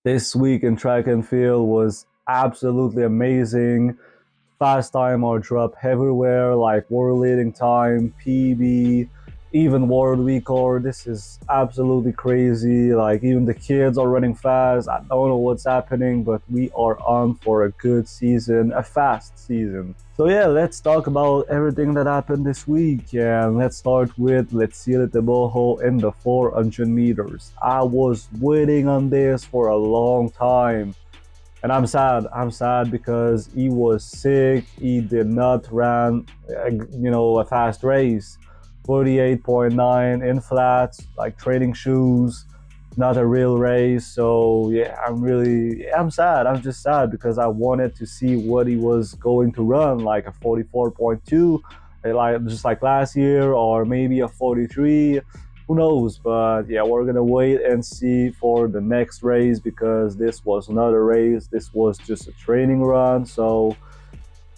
This week in track and field was absolutely amazing. Fast time or drop everywhere, like world leading time, PB, even world record. This is absolutely crazy. Like even the kids are running fast. I don't know what's happening, but we are on for a good season, a fast season. So yeah, let's talk about everything that happened this week. And let's start with let's seal it the boho in the 400 meters. I was waiting on this for a long time. And I'm sad. I'm sad because he was sick. He did not run, a fast race. 48.9 in flats, like training shoes, not a real race. So yeah, I'm sad. I'm just sad because I wanted to see what he was going to run, like a 44.2, like just like last year, or maybe a 43. Who knows? But yeah, we're gonna wait and see for the next race because this was not a race. This was just a training run. So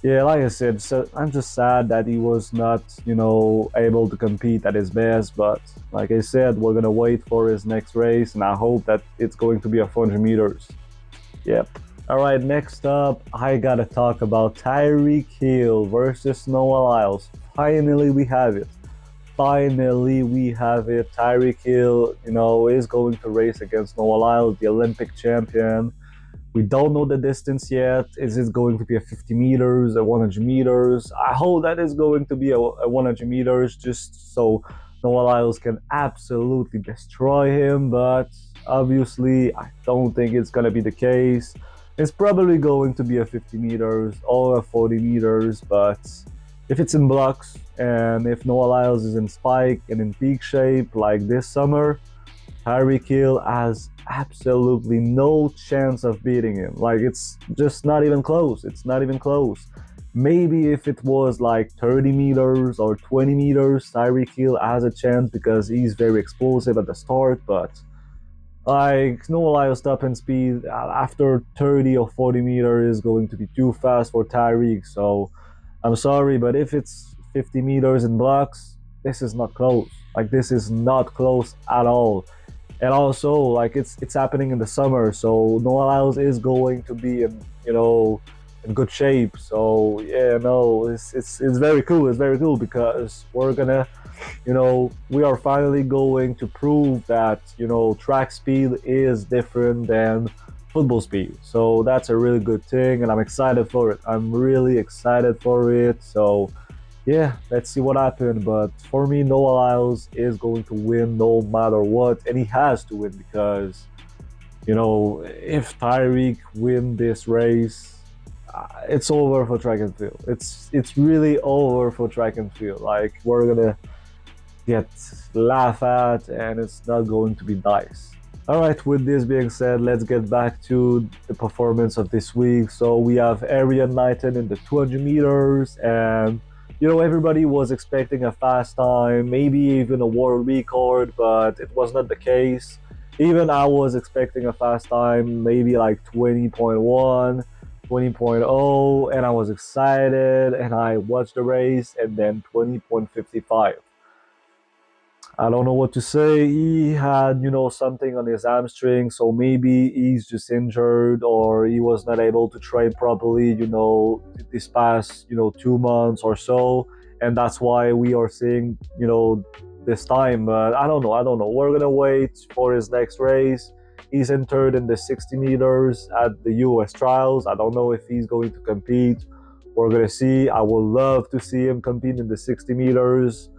yeah, like I said, so I'm just sad that he was not, able to compete at his best. But like I said, we're gonna wait for his next race, and I hope that it's going to be a 400 meters. Yep. All right, next up, I gotta talk about Tyreek Hill versus Noah Lyles. Finally, we have it. Finally, we have it. Tyreek Hill, is going to race against Noah Lyles, the Olympic champion. We don't know the distance yet. Is it going to be a 50 meters, a 100 meters? I hope that is going to be a 100 meters just so Noah Lyles can absolutely destroy him. But obviously, I don't think it's going to be the case. It's probably going to be a 50 meters or a 40 meters. But if it's in blocks and if Noah Lyles is in spike and in peak shape like this summer, Tyreek Hill has absolutely no chance of beating him. Like it's just not even close. It's not even close. Maybe if it was like 30 meters or 20 meters, Tyreek Hill has a chance because he's very explosive at the start. But like no Lyles stopping speed after 30 or 40 meters is going to be too fast for Tyreek. So I'm sorry, but if it's 50 meters in blocks, this is not close. Like this is not close at all. And also, like it's happening in the summer, so Noah Lyles is going to be in good shape. So yeah, no, it's very cool. It's very cool because we're gonna, we are finally going to prove that track speed is different than football speed. So that's a really good thing, and I'm excited for it. I'm really excited for it. So yeah, let's see what happens. But for me, Noah Lyles is going to win no matter what, and he has to win because if Tyreek win this race, it's over for track and field. It's really over for track and field. Like we're gonna get laughed at, and it's not going to be nice. All right, with this being said, let's get back to the performance of this week. So we have Arian Knighton in the 200 meters, and everybody was expecting a fast time, maybe even a world record, but it was not the case. Even I was expecting a fast time, maybe like 20.1, 20.0, and I was excited, and I watched the race, and then 20.55. I don't know what to say. He had, something on his hamstring, so maybe he's just injured or he was not able to train properly, this past, 2 months or so. And that's why we are seeing, this time. But I don't know. I don't know. We're going to wait for his next race. He's entered in the 60 meters at the US trials. I don't know if he's going to compete. We're going to see. I would love to see him compete in the 60 meters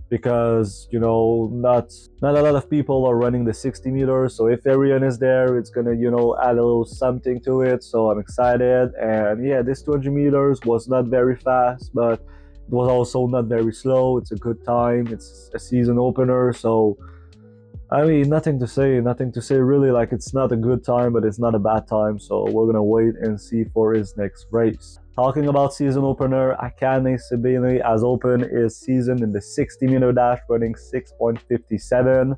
because not a lot of people are running the 60 meters. So if Arian is there, it's gonna add a little something to it. So I'm excited. And yeah, this 200 meters was not very fast, but it was also not very slow. It's a good time. It's a season opener, so I mean, nothing to say really. Like, it's not a good time, but it's not a bad time. So we're gonna wait and see for his next race. Talking about season opener, Akane Sabine has opened his season in the 60-meter dash, running 6.57.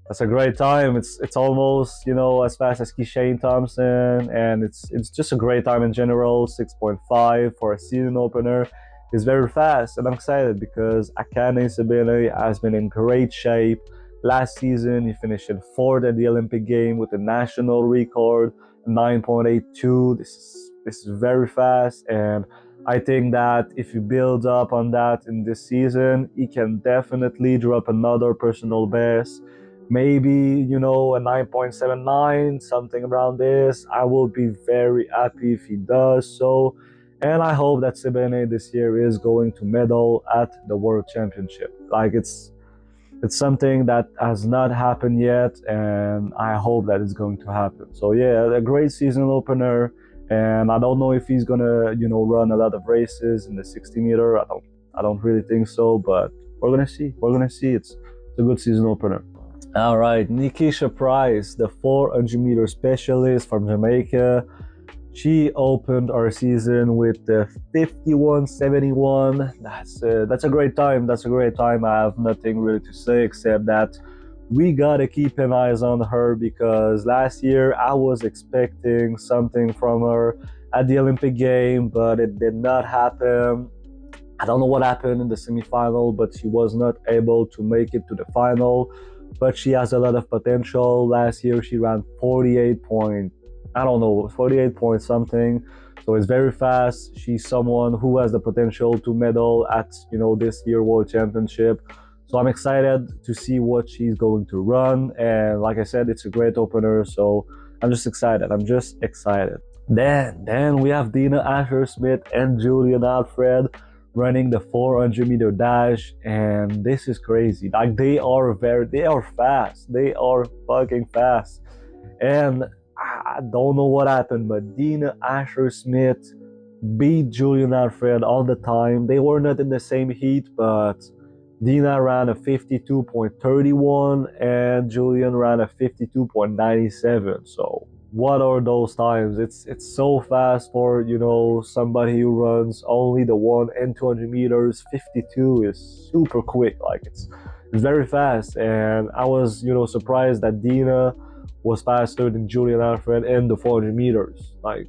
That's a great time. It's almost as fast as Kishane Thompson, and it's just a great time in general. 6.5 for a season opener is very fast, and I'm excited because Akane Sabine has been in great shape last season he finished in fourth at the Olympic game with a national record 9.82. This is very fast, and I think that if he builds up on that in this season, he can definitely drop another personal best. Maybe, a 9.79, something around this. I will be very happy if he does so. And I hope that Sebene this year is going to medal at the World Championship. Like it's something that has not happened yet, and I hope that it's going to happen. So yeah, a great season opener, and I don't know if he's gonna, run a lot of races in the 60 meter. I don't really think so, but we're gonna see. We're gonna see. It's a good season opener. All right, Nikisha Price, the 400-meter specialist from Jamaica. She opened our season with the 51.71. That's a great time. That's a great time. I have nothing really to say except that we gotta keep an eyes on her, because last year I was expecting something from her at the Olympic game, but it did not happen. I don't know what happened in the semifinal, but she was not able to make it to the final. But she has a lot of potential. Last year she ran 48 point something. So it's very fast. She's someone who has the potential to medal at, this year World Championship. So I'm excited to see what she's going to run. And like I said, it's a great opener. So I'm just excited. Then we have Dina Asher-Smith and Julian Alfred running the 400-meter dash, and this is crazy. Like they are fast. They are fucking fast. And I don't know what happened, but Dina Asher-Smith beat Julian Alfred all the time. They were not in the same heat, but Dina ran a 52.31 and Julian ran a 52.97. So what are those times? It's so fast for somebody who runs only the 1 and 200 meters. 52 is super quick. Like it's very fast, and I was surprised that Dina was faster than Julian Alfred in the 400 meters. Like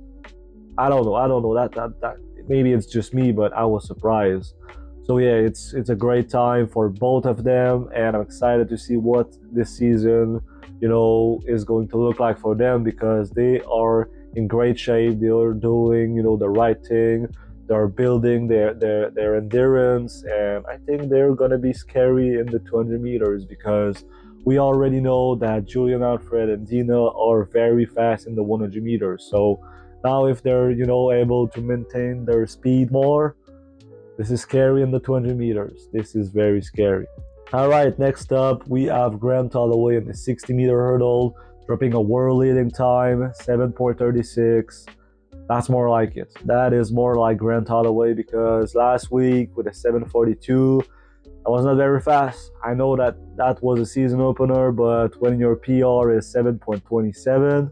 I don't know that maybe it's just me, but I was surprised. So yeah, it's a great time for both of them, and I'm excited to see what this season is going to look like for them, because they are in great shape. They are doing the right thing. They're building their endurance, and I think they're gonna be scary in the 200 meters, because we already know that Julian Alfred and Dina are very fast in the 100 meters. So now if they're able to maintain their speed more, this is scary in the 200 meters. This is very scary. All right, next up, we have Grant Holloway in the 60-meter hurdle, dropping a world-leading time, 7.36. That's more like it. That is more like Grant Holloway, because last week with a 7.42, I was not very fast. I know that was a season opener, but when your PR is 7.27,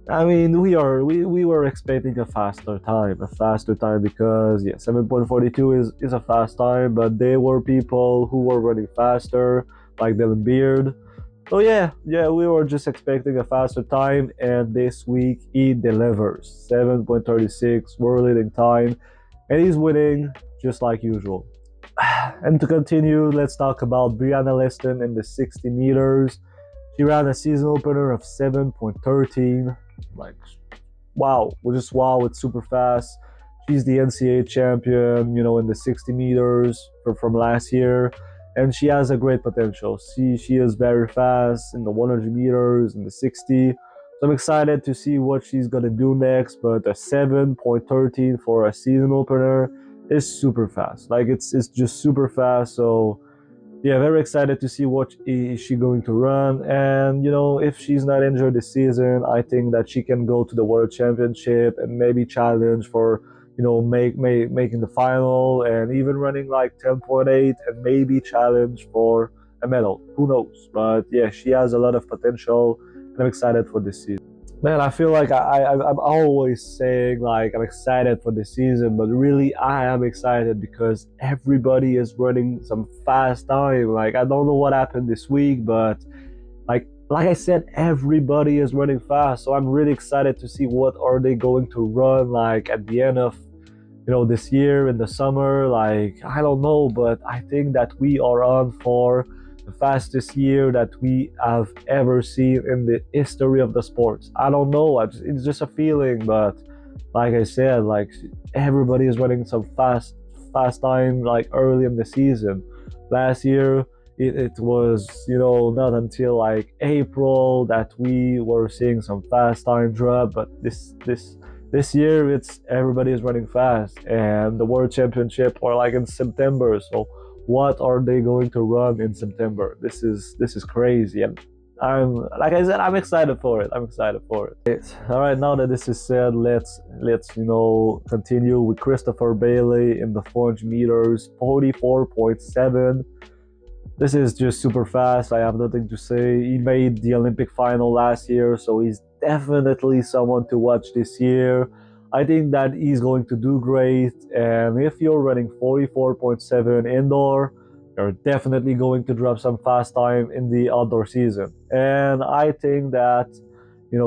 I mean, we were expecting a faster time, because 7.42 is a fast time, but there were people who were running faster, like Dylan Beard. So yeah, we were just expecting a faster time, and this week he delivers 7.36 world leading time, and he's winning just like usual. And to continue, let's talk about Brianna Liston in the 60 meters. She ran a season opener of 7.13. Like, wow, it's super fast. She's the NCAA champion, in the 60 meters from last year, and she has a great potential. She is very fast in the 100 meters, in the 60. So I'm excited to see what she's gonna do next. But a 7.13 for a season opener is super fast. Like it's just super fast. So yeah, very excited to see what is she going to run. And if she's not injured this season, I think that she can go to the World Championship and maybe challenge for making the final, and even running like 10.8 and maybe challenge for a medal. Who knows? But yeah, she has a lot of potential, and I'm excited for this season. Man, I feel like I'm always saying like I'm excited for the season, but really I am excited because everybody is running some fast time. Like I don't know what happened this week, but like I said, everybody is running fast. So I'm really excited to see what are they going to run like at the end of this year in the summer. Like I don't know, but I think that we are on for the fastest year that we have ever seen in the history of the sports. I don't know, it's just a feeling, but like I said, like everybody is running some fast time like early in the season. Last year, it was not until like April that we were seeing some fast time drop, but this year it's everybody is running fast, and the World Championship are like in September. So what are they going to run in September? This is crazy, and I'm like I said, I'm excited for it. I'm excited for it. All right, now that this is said, let's continue with Christopher Bailey in the 400 meters, 44.7. This is just super fast. I have nothing to say. He made the Olympic final last year, so he's definitely someone to watch this year. I think that he's going to do great. And if you're running 44.7 indoor, you're definitely going to drop some fast time in the outdoor season. And I think that,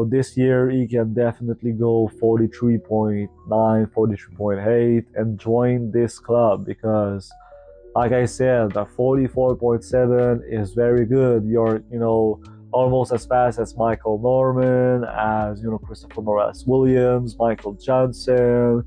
this year he can definitely go 43.9, 43.8 and join this club because like I said, the 44.7 is very good. You're, almost as fast as Michael Norman, as, Christopher Morales Williams, Michael Johnson,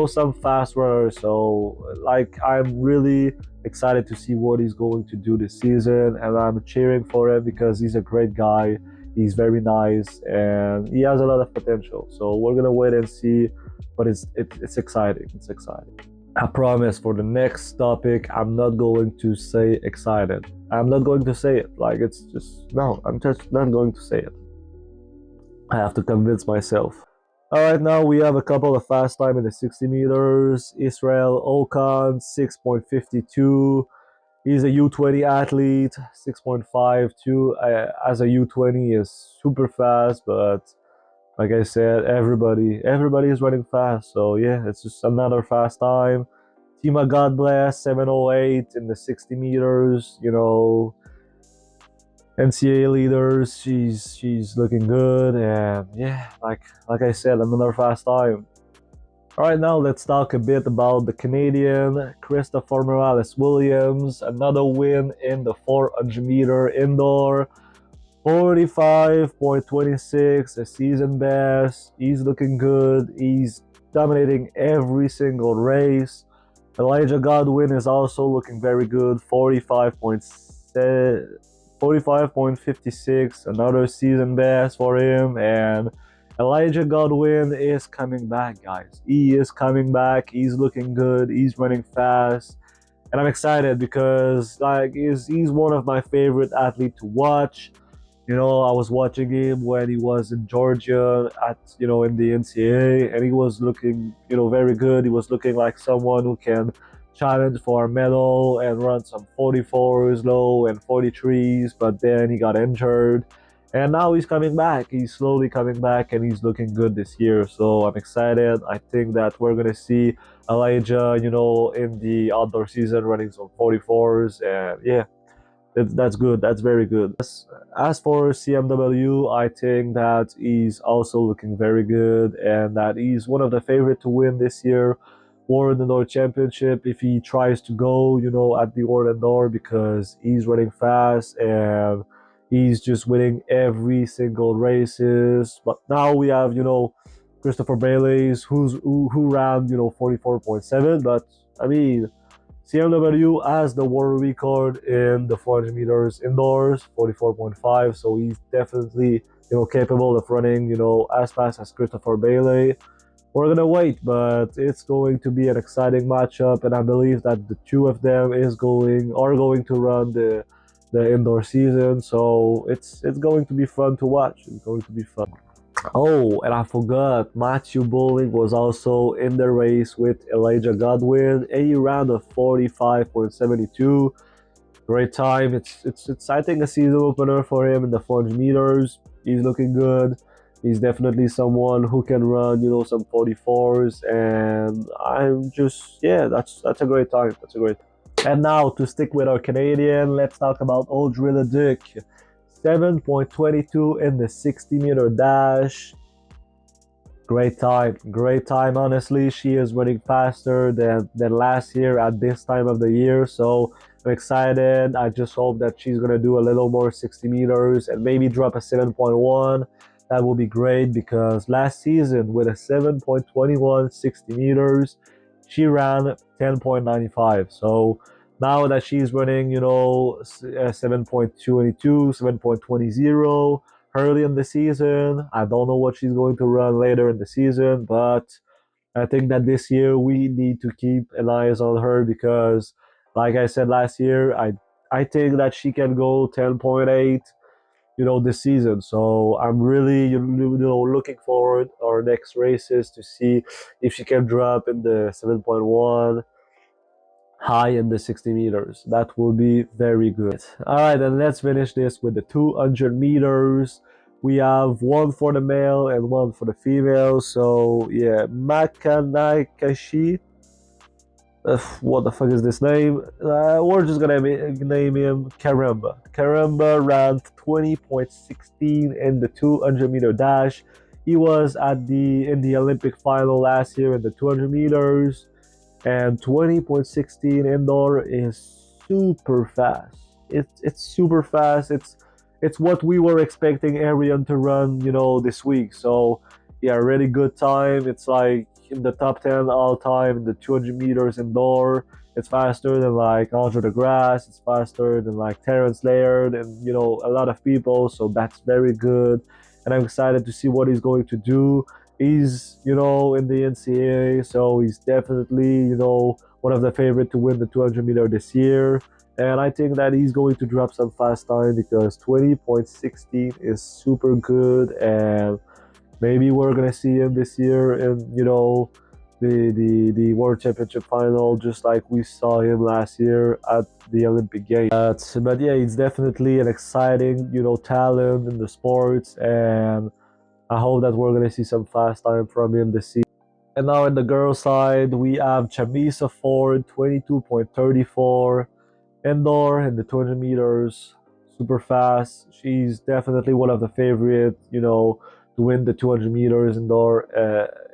some fast runners. So, like, I'm really excited to see what he's going to do this season, and I'm cheering for him because he's a great guy. He's very nice, and he has a lot of potential. So, we're going to wait and see, but it's exciting. It's exciting. I promise for the next topic, I'm not going to say excited. I'm not going to say it. Like, it's just, no, I'm just not going to say it. I have to convince myself. All right, now we have a couple of fast time in the 60 meters. Israel Okan, 6.52. He's a U20 athlete, 6.52. As a U20 is super fast, but like I said, everybody is running fast. So yeah, it's just another fast time. Tima God bless, 7:08 in the 60 meters. NCAA leaders. She's looking good, and yeah, like I said, another fast time. All right, now let's talk a bit about the Canadian Christopher Morales Williams. Another win in the 400 meter indoor. 45.26, a season best. He's looking good. He's dominating every single race. Elijah Godwin is also looking very good. 45.56, another season best for him. And Elijah Godwin is coming back, guys. He is coming back. He's looking good. He's running fast. And I'm excited because he's one of my favorite athletes to watch. I was watching him when he was in Georgia in the NCAA, and he was looking, very good. He was looking like someone who can challenge for a medal and run some 44s low and 43s, but then he got injured. And now he's coming back. He's slowly coming back, and he's looking good this year. So I'm excited. I think that we're going to see Elijah, in the outdoor season running some 44s, and yeah. That's good. That's very good. As for CMW, I think that he's also looking very good, and that he's one of the favorite to win this year World Indoor Championship if he tries to go, at the World Indoor, because he's running fast and he's just winning every single races. But now we have, Christopher Bailey's who ran, 44.7, but I mean, CMW has the world record in the 400 meters indoors, 44.5. So he's definitely, capable of running, as fast as Christopher Bailey. We're gonna wait, but it's going to be an exciting matchup, and I believe that the two of them are going to run the indoor season. So it's going to be fun to watch. It's going to be fun. Oh, and I forgot, Matthew Bowling was also in the race with Elijah Godwin. He ran a 45.72. Great time. It's I think a season opener for him in the 400 meters. He's looking good. He's definitely someone who can run, some 44s, and I'm just that's a great time. That's a great. And now to stick with our Canadian, let's talk about Audrey Leduc. 7.22 in the 60-meter dash. Great time. Honestly, she is running faster than last year at this time of the year. So I'm excited. I just hope that she's gonna do a little more 60 meters and maybe drop a 7.1. That will be great because last season with a 7.21 60 meters, she ran 10.95. So now that she's running, 7.22, 7.20 early in the season, I don't know what she's going to run later in the season, but I think that this year we need to keep an eye on her because, like I said last year, I think that she can go 10.8, this season. So I'm really, looking forward our next races to see if she can drop in the 7.1, high in the 60 meters. That will be very good. All right, then let's finish this with the 200 meters. We have one for the male and one for the female. So yeah, Makanakashi. What the fuck is this name? We're just gonna name him Karamba. Karamba ran 20.16 in the 200-meter dash. He was in the Olympic final last year in the 200 meters, and 20.16 indoor is super fast. It's super fast. It's what we were expecting Arian to run, this week. So yeah, really good time. It's like in the top 10 all time in the 200 meters indoor. It's faster than like Andre DeGrasse. It's faster than like Terrence Laird and a lot of people. So that's very good, and I'm excited to see what he's going to do. He's in the NCAA, so he's definitely one of the favorite to win the 200-meter this year. And I think that he's going to drop some fast time because 20.16 is super good, and maybe we're gonna see him this year in the World Championship final, just like we saw him last year at the Olympic Games. But yeah, he's definitely an exciting talent in the sports, and I hope that we're gonna see some fast time from him this season. And now in the girls' side, we have Chamisa Ford, 22.34 indoor in the 200 meters, super fast. She's definitely one of the favorite, to win the 200 meters indoor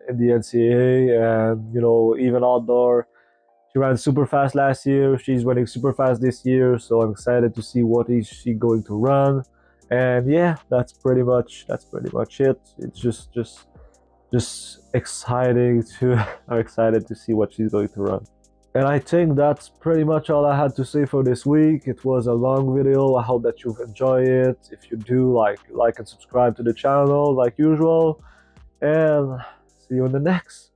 in the NCAA, and even outdoor. She ran super fast last year. She's running super fast this year, so I'm excited to see what is she going to run. And yeah, that's pretty much it. It's just exciting to I'm excited to see what she's going to run. And I think that's pretty much all I had to say for this week. It was a long video. I hope that you've enjoyed it. If you do, like and subscribe to the channel like usual. And see you in the next.